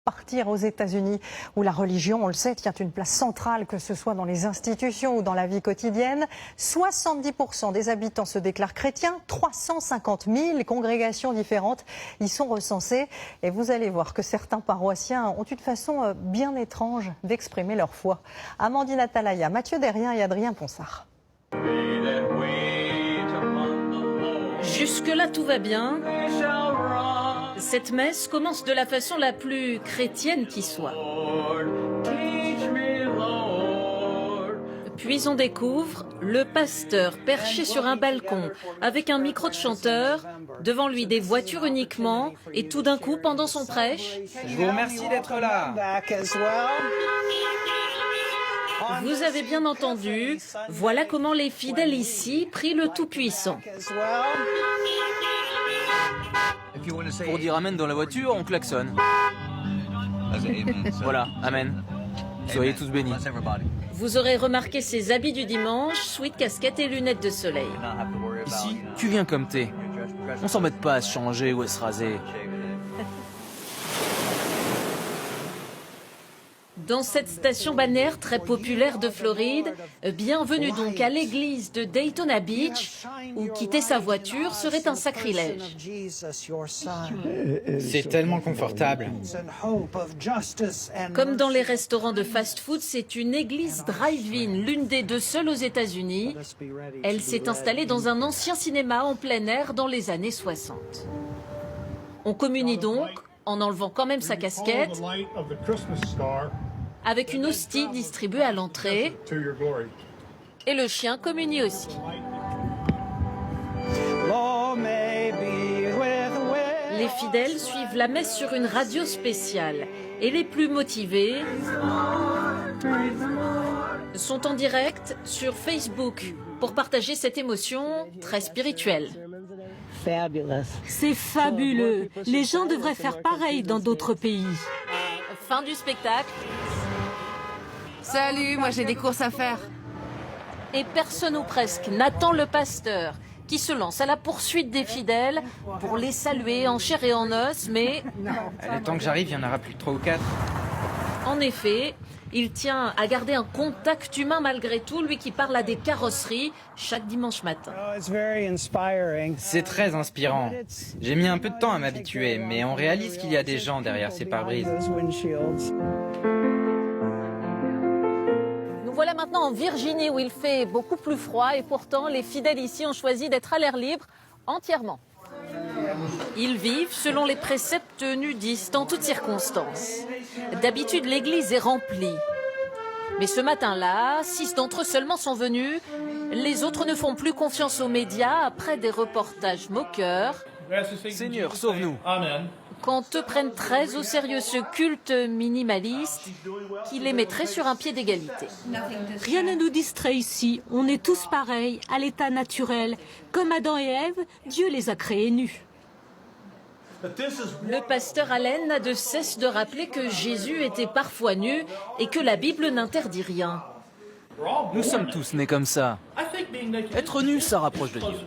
Partir aux États-Unis, où la religion, on le sait, tient une place centrale, que ce soit dans les institutions ou dans la vie quotidienne. 70% des habitants se déclarent chrétiens, 350 000 congrégations différentes y sont recensées. Et vous allez voir que certains paroissiens ont une façon bien étrange d'exprimer leur foi. Amandine Atalaya, Mathieu Derrien et Adrien Ponsard. Jusque-là, tout va bien. Cette messe commence de la façon la plus chrétienne qui soit. Puis on découvre le pasteur perché sur un balcon avec un micro de chanteur, devant lui des voitures uniquement, et tout d'un coup, pendant son prêche... Je vous remercie d'être là. Vous avez bien entendu, voilà comment les fidèles ici prient le Tout-Puissant. Pour dire Amen dans la voiture, on klaxonne. Voilà, Amen. Soyez tous bénis. Vous aurez remarqué ses habits du dimanche, sweat, casquette et lunettes de soleil. Ici, tu viens comme t'es. On s'embête pas à se changer ou à se raser. Dans cette station balnéaire très populaire de Floride, bienvenue donc à l'église de Daytona Beach, où quitter sa voiture serait un sacrilège. C'est tellement confortable. Comme dans les restaurants de fast-food, c'est une église drive-in, l'une des deux seules aux États-Unis. Elle s'est installée dans un ancien cinéma en plein air dans les années 60. On communie donc, en enlevant quand même sa casquette, avec une hostie distribuée à l'entrée, et le chien communie aussi. Les fidèles suivent la messe sur une radio spéciale, et les plus motivés sont en direct sur Facebook pour partager cette émotion très spirituelle. C'est fabuleux. Les gens devraient faire pareil dans d'autres pays. Fin du spectacle. Salut, moi j'ai des courses à faire. Et personne ou presque n'attend le pasteur qui se lance à la poursuite des fidèles pour les saluer en chair et en os, mais... Le temps que j'arrive, il y en aura plus que 3 ou 4. En effet, il tient à garder un contact humain malgré tout, lui qui parle à des carrosseries chaque dimanche matin. C'est très inspirant. J'ai mis un peu de temps à m'habituer, mais on réalise qu'il y a des gens derrière ces pare-brises. Nous voilà maintenant en Virginie où il fait beaucoup plus froid et pourtant les fidèles ici ont choisi d'être à l'air libre entièrement. Ils vivent selon les préceptes nudistes en toutes circonstances. D'habitude, l'église est remplie. Mais ce matin-là, 6 d'entre eux seulement sont venus. Les autres ne font plus confiance aux médias après des reportages moqueurs. Seigneur, sauve-nous. Quand eux prennent très au sérieux ce culte minimaliste qui les mettrait sur un pied d'égalité. Rien ne nous distrait ici. On est tous pareils, à l'état naturel. Comme Adam et Ève, Dieu les a créés nus. Le pasteur Allen n'a de cesse de rappeler que Jésus était parfois nu et que la Bible n'interdit rien. Nous sommes tous nés comme ça. Être nu, ça rapproche de Dieu.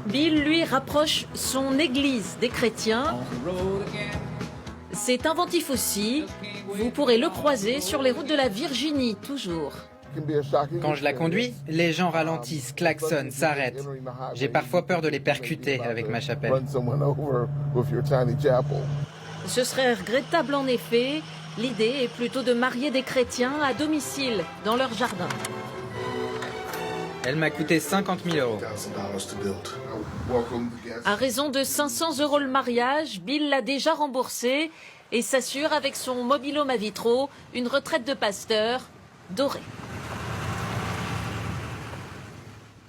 Bill, lui, rapproche son église des chrétiens. C'est inventif aussi. Vous pourrez le croiser sur les routes de la Virginie, toujours. Quand je la conduis, les gens ralentissent, klaxonnent, s'arrêtent. J'ai parfois peur de les percuter avec ma chapelle. Ce serait regrettable en effet. L'idée est plutôt de marier des chrétiens à domicile, dans leur jardin. Elle m'a coûté 50 000 €. À raison de 500 € le mariage, Bill l'a déjà remboursé et s'assure avec son mobil-home à vitraux une retraite de pasteur dorée.